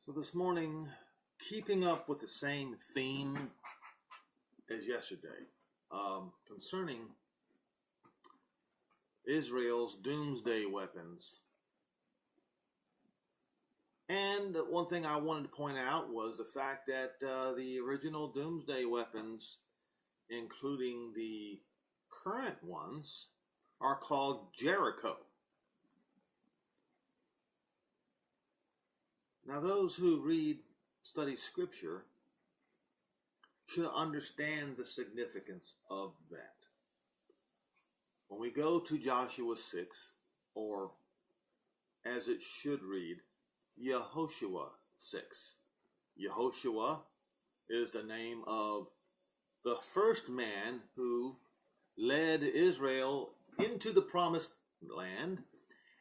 So this morning, keeping up with the same theme as yesterday, concerning Israel's doomsday weapons. And one thing I wanted to point out was the fact that the original doomsday weapons, including the current ones, are called Jericho. Now, those who study Scripture should understand the significance of that. When we go to Joshua 6, or as it should read, Yehoshua 6. Yehoshua is the name of the first man who led Israel into the promised land,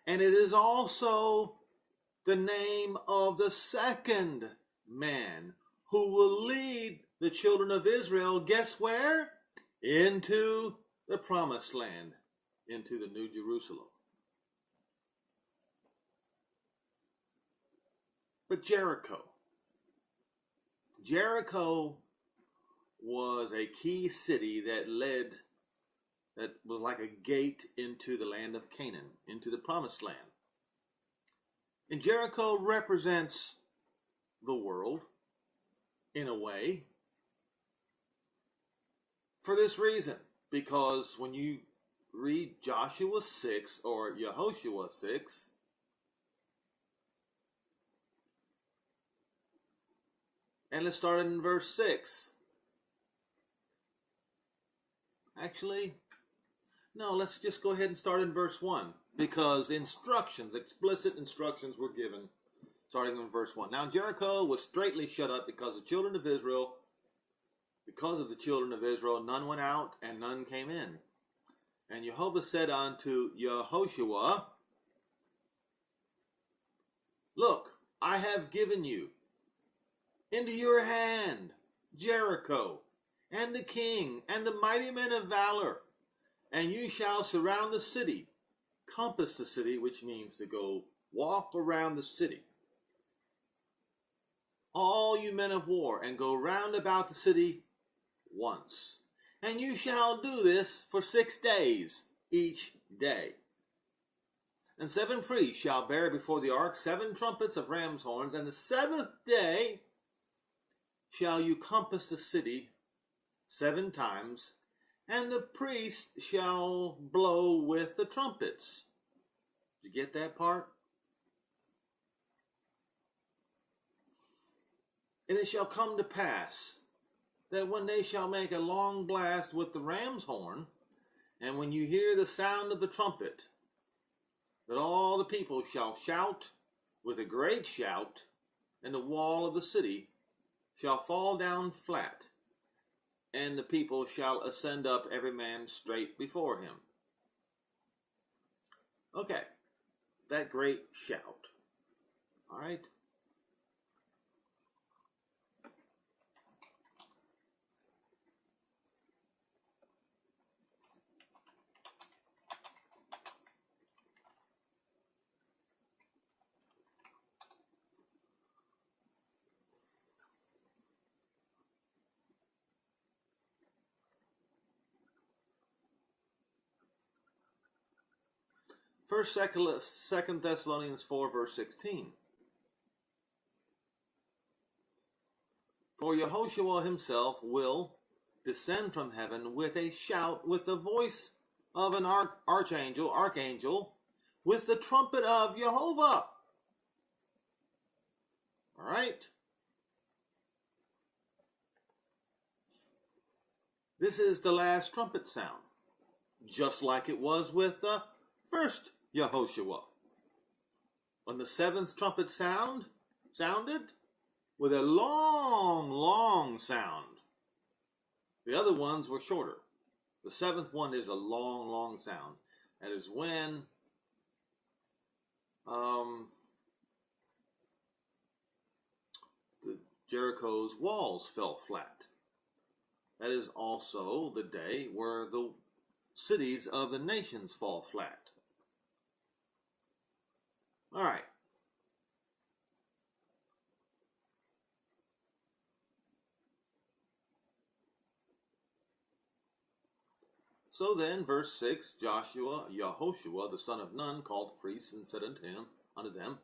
and it is also the name of the second man who will lead the children of Israel, guess where? Into the promised land, into the New Jerusalem. But Jericho was a key city that was like a gate into the land of Canaan, into the promised land. And Jericho represents the world, in a way, for this reason. Because when you read Joshua 6 or Yehoshua 6, and let's start in verse 6. Actually, no, let's just go ahead and start in verse 1. Because explicit instructions were given, starting in verse 1. Now Jericho was straitly shut up because of the children of Israel. Because of the children of Israel, none went out and none came in. And Jehovah said unto Yehoshua, Look, I have given you into your hand Jericho, and the king, and the mighty men of valor, and you shall surround the city, compass the city, which means to go walk around the city, all you men of war, and go round about the city once. And you shall do this for 6 days each day. And 7 priests shall bear before the ark 7 trumpets of ram's horns, and the 7th day shall you compass the city 7 times, and the priest shall blow with the trumpets. Did you get that part? And it shall come to pass that when they shall make a long blast with the ram's horn, and when you hear the sound of the trumpet, that all the people shall shout with a great shout, and the wall of the city shall fall down flat, and the people shall ascend up every man straight before him. Okay, that great shout. All right. Second Thessalonians 4, verse 16. For Yehoshua himself will descend from heaven with a shout, with the voice of an archangel, with the trumpet of Jehovah. All right. This is the last trumpet sound, just like it was with the first Yehoshua. When the 7th trumpet sounded with a long, long sound. The other ones were shorter. The 7th one is a long, long sound. That is when the Jericho's walls fell flat. That is also the day where the cities of the nations fall flat. All right. So then, verse 6, Yahoshua, the son of Nun, called the priests and said unto them,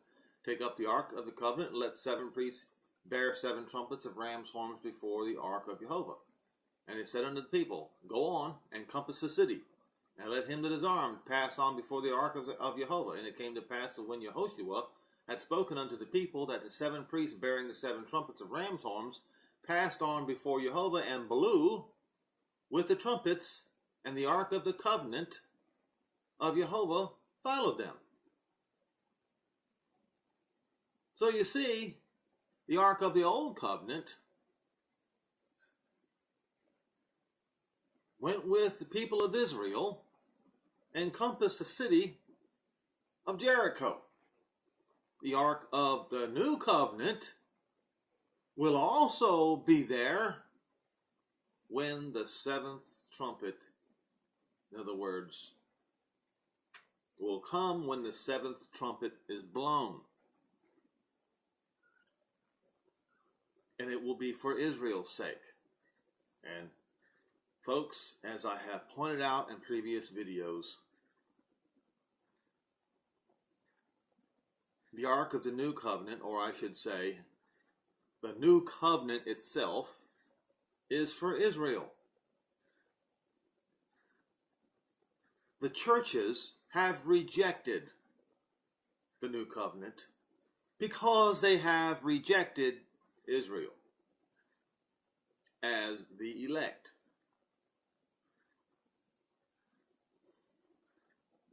take up the ark of the covenant, and let 7 priests bear 7 trumpets of ram's horns before the ark of Jehovah. And he said unto the people, go on and compass the city, and let him that is armed pass on before the ark of Jehovah. And it came to pass that when Yahoshua had spoken unto the people, that the 7 priests bearing the 7 trumpets of ram's horns passed on before Jehovah, and blew with the trumpets, and the ark of the covenant of Jehovah followed them. So you see, the ark of the old covenant went with the people of Israel and encompassed the city of Jericho. The ark of the new covenant will also be there when the 7th trumpet, in other words, will come when the 7th trumpet is blown. And it will be for Israel's sake. And folks, as I have pointed out in previous videos, the Ark of the New Covenant, or I should say, the New Covenant itself, is for Israel. The churches have rejected the New Covenant because they have rejected Israel as the elect.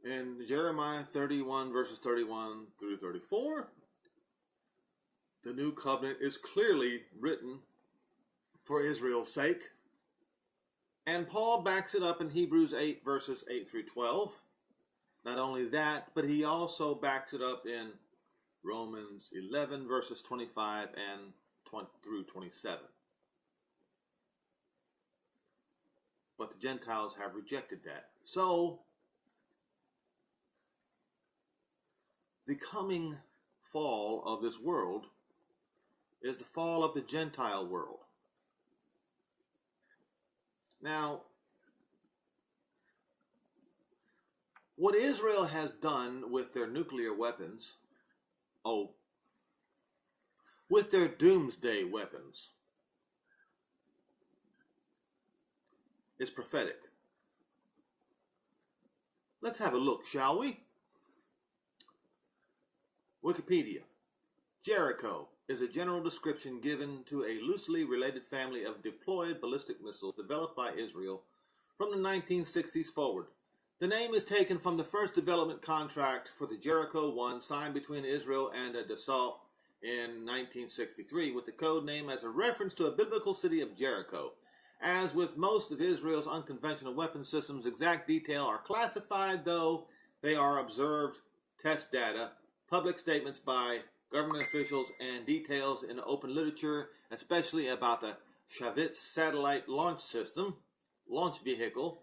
In Jeremiah 31 verses 31 through 34, the New Covenant is clearly written for Israel's sake. And Paul backs it up in Hebrews 8 verses 8 through 12. Not only that, but he also backs it up in Romans 11 verses 25 and through 27. But the Gentiles have rejected that. So, the coming fall of this world is the fall of the Gentile world. Now, what Israel has done with their nuclear weapons, with their doomsday weapons, is prophetic. Let's have a look, shall we? Wikipedia. Jericho is a general description given to a loosely related family of deployed ballistic missiles developed by Israel from the 1960s forward. The name is taken from the first development contract for the Jericho 1 signed between Israel and Dassault in 1963, with the code name as a reference to a biblical city of Jericho. As with most of Israel's unconventional weapon systems, exact detail are classified, though they are observed test data, public statements by government officials, and details in open literature, especially about the Shavit satellite launch vehicle.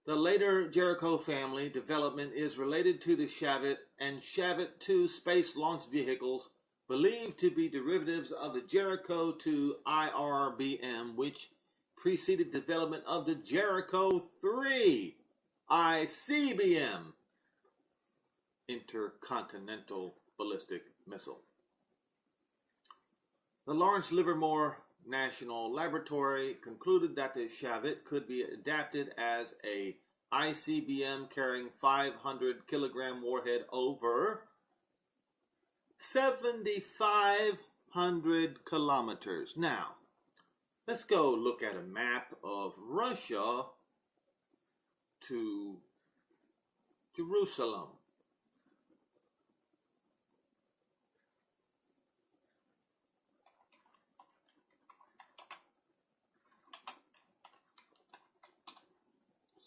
The later Jericho family development is related to the Shavit and Shavit 2 space launch vehicles, believed to be derivatives of the Jericho 2 IRBM, which preceded development of the Jericho 3 ICBM, intercontinental ballistic missile. The Lawrence Livermore National Laboratory concluded that the Shavit could be adapted as a ICBM carrying 500 kilogram warhead over 7,500 kilometers. Now, let's go look at a map of Russia to Jerusalem.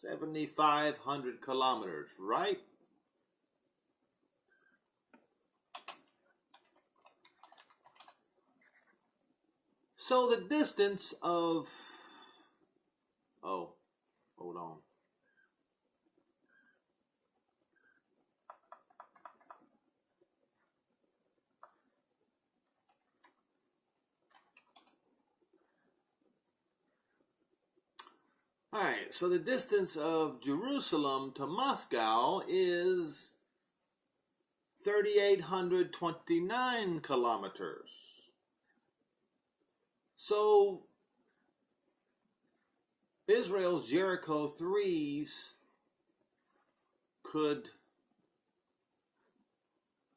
$7,500 kilometers, right? So the distance of, hold on. All right, so the distance of Jerusalem to Moscow is 3,829 kilometers. So Israel's Jericho 3s could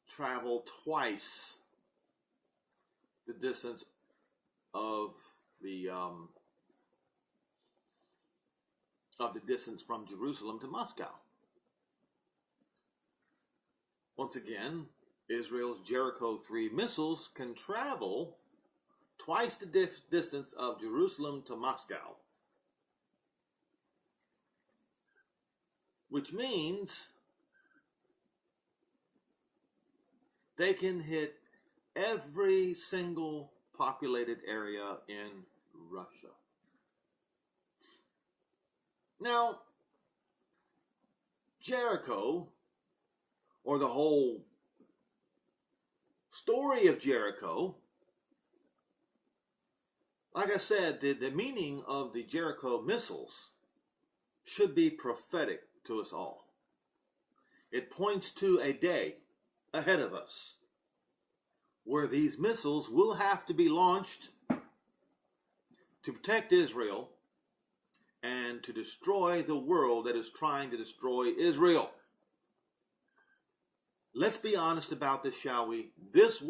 travel twice the distance of the distance from Jerusalem to Moscow. Once again, Israel's Jericho 3 missiles can travel twice the distance of Jerusalem to Moscow, which means they can hit every single populated area in Russia. Now, Jericho, or the whole story of Jericho, like I said, the meaning of the Jericho missiles should be prophetic to us all. It points to a day ahead of us where these missiles will have to be launched to protect Israel and to destroy the world that is trying to destroy Israel. Let's be honest about this, shall we? This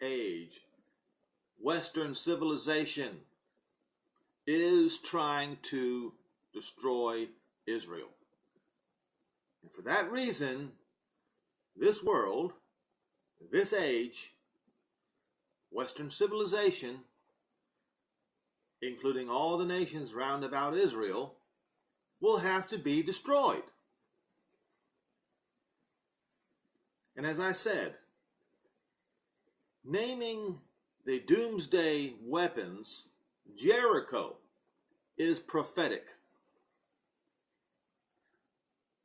age, Western civilization is trying to destroy Israel. And for that reason, this world, this age, Western civilization, including all the nations round about Israel, will have to be destroyed. And as I said, naming the doomsday weapons Jericho is prophetic.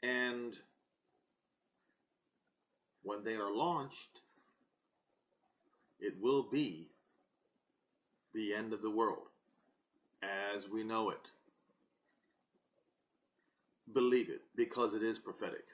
And when they are launched, it will be the end of the world as we know it. Believe it, because it is prophetic.